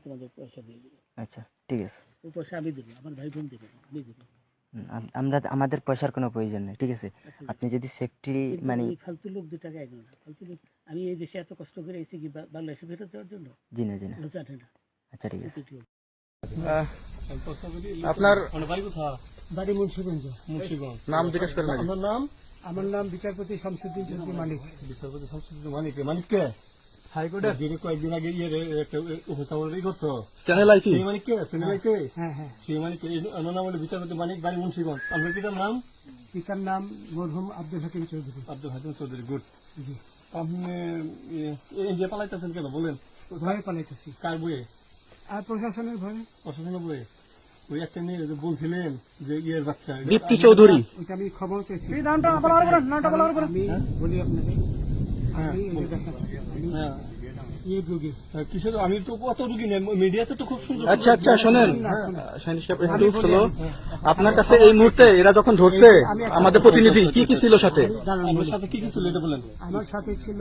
তোমাদের পয়সা দিয়ে দেবো। আচ্ছা ঠিক আছে, ওই পয়সা আমি দেবো, আমার ভাই বোন দেবে না, আমি দেবো। আমরা আমাদের পয়সার কোনো প্রয়োজন নেই, ঠিক আছে। আচ্ছা, আপনি যদি সেফটি কিন্তু মানে ওই ফালতু লোক 2 টাকা এগো না, ফালতু লোক। আমি এই দেশে এত কষ্ট করে এসেছি কি বাংলাদেশে ফেরত দেওয়ার জন্য? জি না জি না। ওরা জানে না। আচ্ছা ঠিক আছে। আপনার বাড়ি মুন্সিগঞ্জ। নাম জিজ্ঞেস করেন আগে। আমার নাম বিচারপতি শামসুদ্দিন চৌধুরী মানিক। বিচারপতি শামসুদ্দিন মানিক। মানিককে হাইকোর্টের যিনি কয়েকদিন আগে একটা উপস্থাপন করছো চ্যানেল আইছি, সেই মানিককে চ্যানেল আইতে। হ্যাঁ হ্যাঁ, সেই মানিককে ওনার নাম হলো বিচারপতি মানিক, বাড়ি মুন্সিগঞ্জ। আপনার পিতার নাম? পিতার নাম মরহুম আব্দুল হাকিম চৌধুরী। আব্দুল হাকিম চৌধুরী। গুড। জি। আপনি এই যে পালাইতেছেন কেন বলেন? ভয়ে পালাইতেছি। কার বইয়ে? আর প্রশাসনের ভয়ে। প্রশাসনের বইয়ে? ওই একটা মেয়ে যে বলছিলেন যে ইয়ের বাচ্চা দীপ্তি চৌধুরী, ওইটা আমি খবর চাইছি। আমি বলি আপনাকে, আমি এই যে দেখাচ্ছি, আমি হ্যাঁ ইয়ে রোগী। কিসের? আমি তো কত রুগী নেই, মিডিয়াতে তো খুব সুন্দর। আচ্ছা আচ্ছা শোনেন একটু স্লো। আপনার কাছে এই মুহূর্তে এরা যখন ধরছে আমাদের প্রতিনিধি কি কি ছিল সাথে? আমার সাথে কি কি ছিল এটা বলেন। আমার সাথে ছিল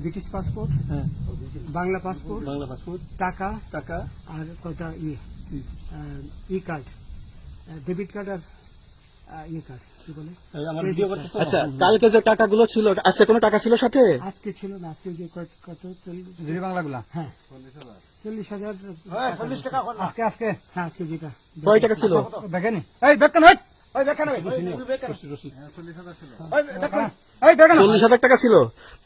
ব্রিটিশ পাসপোর্ট, হ্যাঁ, বাংলা পাসপোর্ট, বাংলা পাসপোর্ট, টাকা, টাকা, আর কয়টা ই কার্ড, ডেবিট কার্ড, আর ই কার্ড কি বলে, আমার ভিডিও করতেছে। আচ্ছা কালকে যে টাকাগুলো ছিল, আজকে কোনো টাকা ছিল সাথে? আজকে ছিল না, আজকে যে কত 40 বাংলাগুলা। হ্যাঁ 40,000। আজকে আজকে হ্যাঁ আজকে যেটা কয় টাকা ছিল? দেখেনি? এই দেখেন, এই দেখেন, 40,000 টাকা ছিল।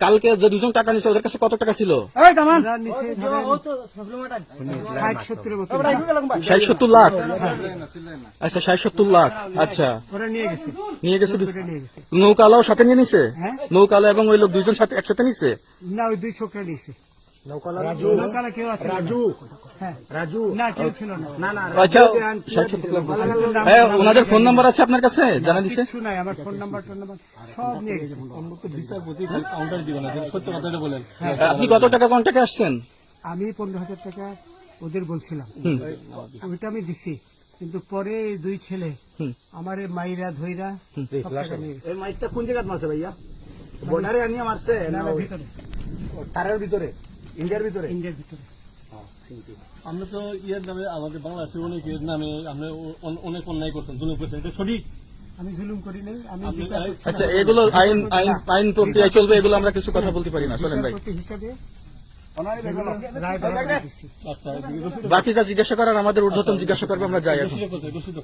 কালকে যে দুজন টাকা নিছে ওদের কাছে কত টাকা ছিল? এই দামান ওরা নিচে 60-70 মতো 60-70 লাখ। আচ্ছা 60-70 লাখ। আচ্ছা ওরা নিয়ে গেছে, নিয়ে গেছে। ওরা নিয়ে গেছে। নৌকালাও সাথে নিয়ে নিছে? হ্যাঁ। নৌকালা এবং ওই লোক দুইজন সাথে একসাথে নিছে? না, ওই 2 ছোকরা নিয়েছে। নৌকালা কেউ আছে? হ্যাঁ রাজু না, কেউ ছিল না। আচ্ছা 60-70 লাখ। হ্যাঁ, ওনাদের ফোন নাম্বার আছে আপনার কাছে? জানা দিছে? কিছু নাই, আমার ফোন নাম্বার সব নিয়ে গেছে। বিচারপতি কাউন্টার দিবেন না, সত্য কথাটা বলেন। আপনি কত টাকা কন্টাক্টে আসছেন? আমি 15,000 টাকা ওদের বলছিলাম, ওইটা আমি দিছি। কিন্তু পরে এই 2 ছেলে আমার মাইরা ধইরা সব টাকা নিয়ে গেছে। এই মাইকটা কোন জায়গায় মারছে ভাইয়া? বর্ডারে আনিয়ে মারছে না ভিতরে, তারের ভিতরে, ইন্ডিয়ার ভিতরে? ইন্ডিয়ার ভিতরে। আমরা তো ইয়ের নামে, আমাদের বাংলাদেশের অনেকের নামে আপনি অনেক অন্যায় করছেন, জুলুম করছেন, এটা সঠিক? আমি জুলুম করি নাই, আমি আপনি- বিচারপতি আচ্ছা এগুলো আইন আইন আইন প্রক্রিয়ায় চলবে, এগুলো আমরা কিছু কথা বলতে পারি না। চলেন ভাই, হিসাবে রায় বরাদ্দ দিছি। আচ্ছা, বাকি যা জিজ্ঞাসা করার আমাদের ঊর্ধ্বতন জিজ্ঞাসা করবো, আমরা যাই এখন। রসিদ কোথায়? রসিদ